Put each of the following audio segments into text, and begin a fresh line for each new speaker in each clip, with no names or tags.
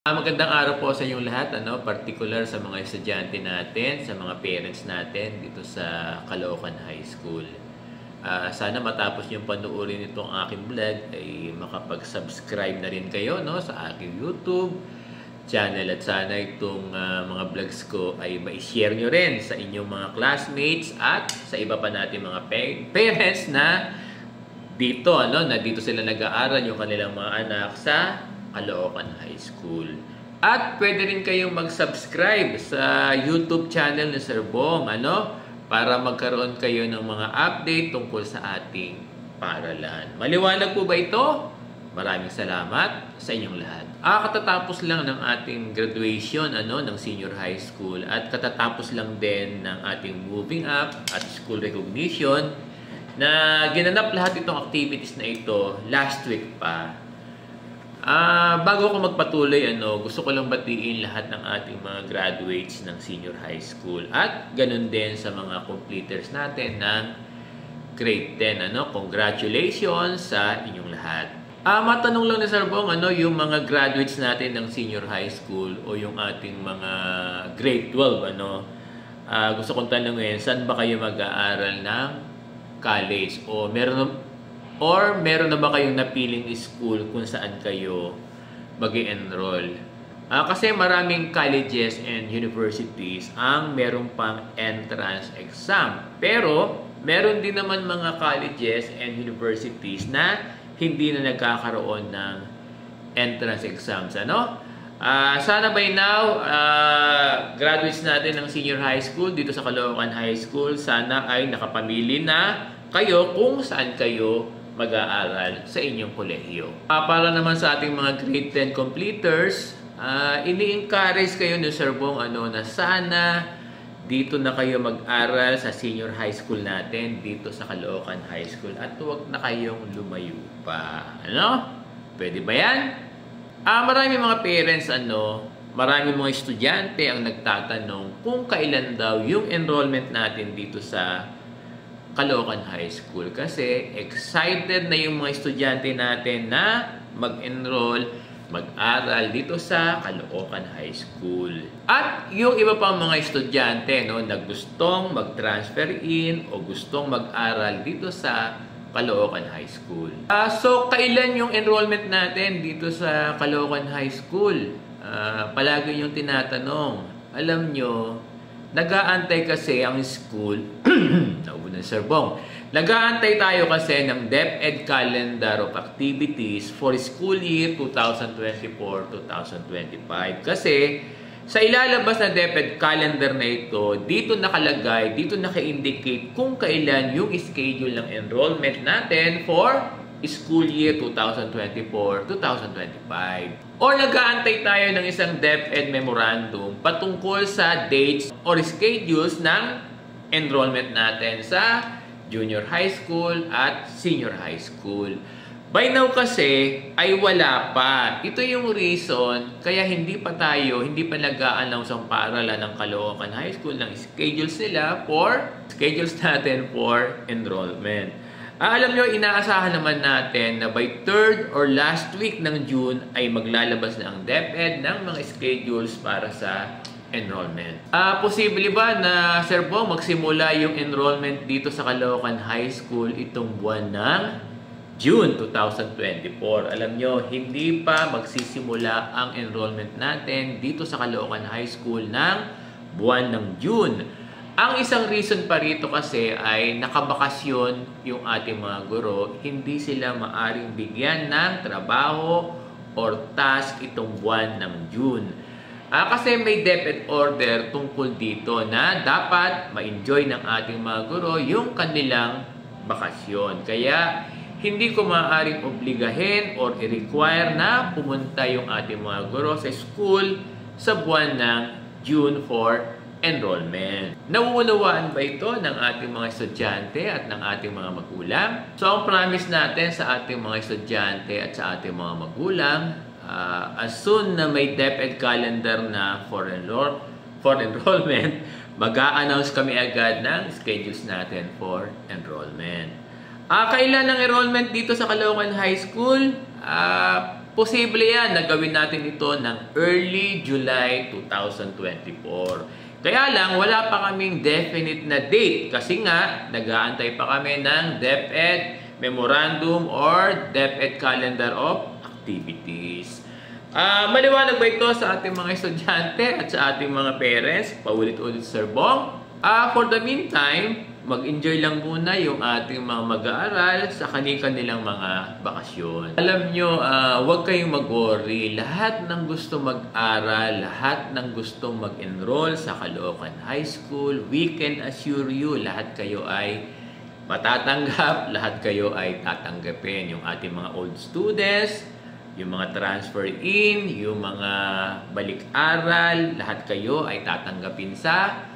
Magandang araw po sa inyong lahat, particular sa mga estudyante natin, sa mga parents natin dito sa Caloocan High School. Sana matapos yung panuorin itong aking vlog ay makapag-subscribe na rin kayo sa aking YouTube channel at sana itong mga vlogs ko ay ma-share nyo rin sa inyong mga classmates at sa iba pa natin mga parents na dito, na dito sila nag-aaral yung kanilang mga anak sa Caloocan High School. At pwede rin kayong mag-subscribe sa YouTube channel ni Sir Bong, para magkaroon kayo ng mga update tungkol sa ating paaralan. Maliwanag po ba ito? Maraming salamat sa inyong lahat. Katatapos lang ng ating graduation ng senior high school at katatapos lang din ng ating moving up at school recognition na ginanap lahat itong activities na ito last week pa. Bago ako magpatuloy, gusto ko lang batiin lahat ng ating mga graduates ng senior high school at ganun din sa mga completers natin ng grade 10. Congratulations sa inyong lahat. Matanong lang ni Sir Bong, yung mga graduates natin ng senior high school o yung ating mga grade 12, gusto kong tanongin, saan ba kayo mag-aaral ng college o meron na ba kayong napiling school kung saan kayo mag-enroll? Kasi maraming colleges and universities ang meron pang entrance exam. Pero meron din naman mga colleges and universities na hindi na nagkakaroon ng entrance exams. Sana by now, graduates natin ng senior high school dito sa Caloocan High School, sana ay nakapamili na kayo kung saan kayo mag-aaral sa inyong kolehiyo. Para naman sa ating mga grade 10 completers, ini-encourage kayo ni Sir Bong na sana dito na kayo mag-aral sa senior high school natin dito sa Caloocan High School at huwag na kayong lumayo pa. Pwede ba yan? Marami mga parents, marami mga estudyante ang nagtatanong kung kailan daw yung enrollment natin dito sa Caloocan High School kasi excited na yung mga estudyante natin na mag-enroll, mag-aral dito sa Caloocan High School. At yung iba pang mga estudyante na gustong mag-transfer in o gustong mag-aral dito sa Caloocan High School. So, kailan yung enrollment natin dito sa Caloocan High School? Palagi yung tinatanong. Alam nyo, nag-aantay kasi ang school, nauunan Sir Bong, nag-aantay tayo kasi ng DepEd Calendar of Activities for school year 2024-2025. Kasi sa ilalabas na DepEd Calendar na ito, dito nakalagay, dito naka-indicate kung kailan yung schedule ng enrollment natin for school year 2024-2025. Or nag-aantay tayo ng isang DepEd memorandum patungkol sa dates or schedules ng enrollment natin sa junior high school at senior high school. By now kasi ay wala pa. Ito yung reason kaya hindi pa nag-a-announce ang paaralan ng Caloocan High School ng schedules natin for enrollment. Alam nyo, inaasahan naman natin na by 3rd or last week ng June ay maglalabas na ang DepEd ng mga schedules para sa enrollment. Posible ba na, Sir Bong, magsimula yung enrollment dito sa Caloocan High School itong buwan ng June 2024? Alam nyo, hindi pa magsisimula ang enrollment natin dito sa Caloocan High School ng buwan ng June. Ang isang reason pa rito kasi ay nakabakasyon yung ating mga guro, hindi sila maaring bigyan ng trabaho or task itong buwan ng June. Kasi may DepEd order tungkol dito na dapat ma-enjoy ng ating mga guro yung kanilang bakasyon. Kaya hindi ko maaaring obligahin or i-require na pumunta yung ating mga guro sa school sa buwan ng June for enrollment. Nauunawaan ba ito ng ating mga estudyante at ng ating mga magulang? So, ang promise natin sa ating mga estudyante at sa ating mga magulang, as soon na may DepEd calendar na for enrollment, mag-a-announce kami agad ng schedules natin for enrollment. Kailan ang enrollment dito sa Caloocan High School? posible yan na gawin natin ito ng early July 2024. Kaya lang, wala pa kaming definite na date kasi nga, nag-aantay pa kami ng DepEd Memorandum or DepEd Calendar of Activities. Maliwanag ba ito sa ating mga estudyante at sa ating mga parents? Paulit-ulit, Sir Bong. For the meantime, mag-enjoy lang muna yung ating mga mag-aaral sa kanilang mga bakasyon. Alam nyo, huwag kayong mag-worry. Lahat ng gusto mag-aral, lahat ng gustong mag-enroll sa Caloocan High School, we can assure you, lahat kayo ay matatanggap, lahat kayo ay tatanggapin. Yung ating mga old students, yung mga transfer in, yung mga balik-aral, lahat kayo ay tatanggapin sa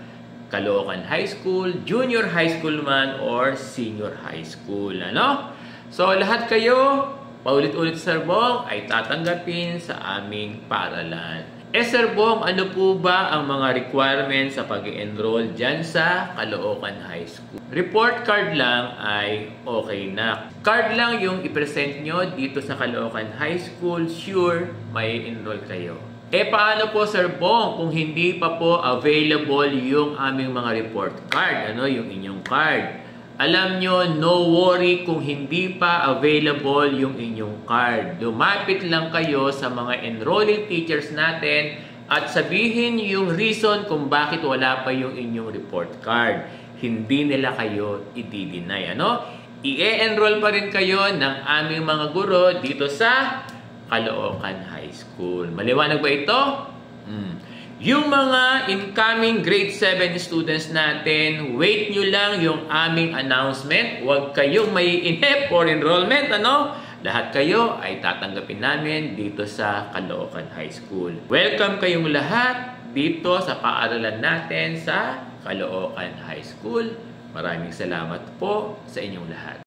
Caloocan High School, Junior High School man, or Senior High School. Ano? So, lahat kayo, paulit-ulit, Sir Bong, ay tatanggapin sa aming paaralan. Sir Bong, ano po ba ang mga requirements sa pag-enroll dyan sa Caloocan High School? Report card lang ay okay na. Card lang yung i-present nyo dito sa Caloocan High School, sure, may enroll kayo. Paano po, Sir Bong, kung hindi pa po available yung aming mga report card, yung inyong card? Alam nyo, no worry kung hindi pa available yung inyong card. Lumapit lang kayo sa mga enrolling teachers natin at sabihin yung reason kung bakit wala pa yung inyong report card. Hindi nila kayo i-deny. I-enroll pa rin kayo ng aming mga guro dito sa Caloocan High School. Maliwanag ba ito? Yung mga incoming grade 7 students natin, wait nyo lang yung aming announcement. Huwag kayong maiinip for enrollment. Lahat kayo ay tatanggapin namin dito sa Caloocan High School. Welcome kayong lahat dito sa paaralan natin sa Caloocan High School. Maraming salamat po sa inyong lahat.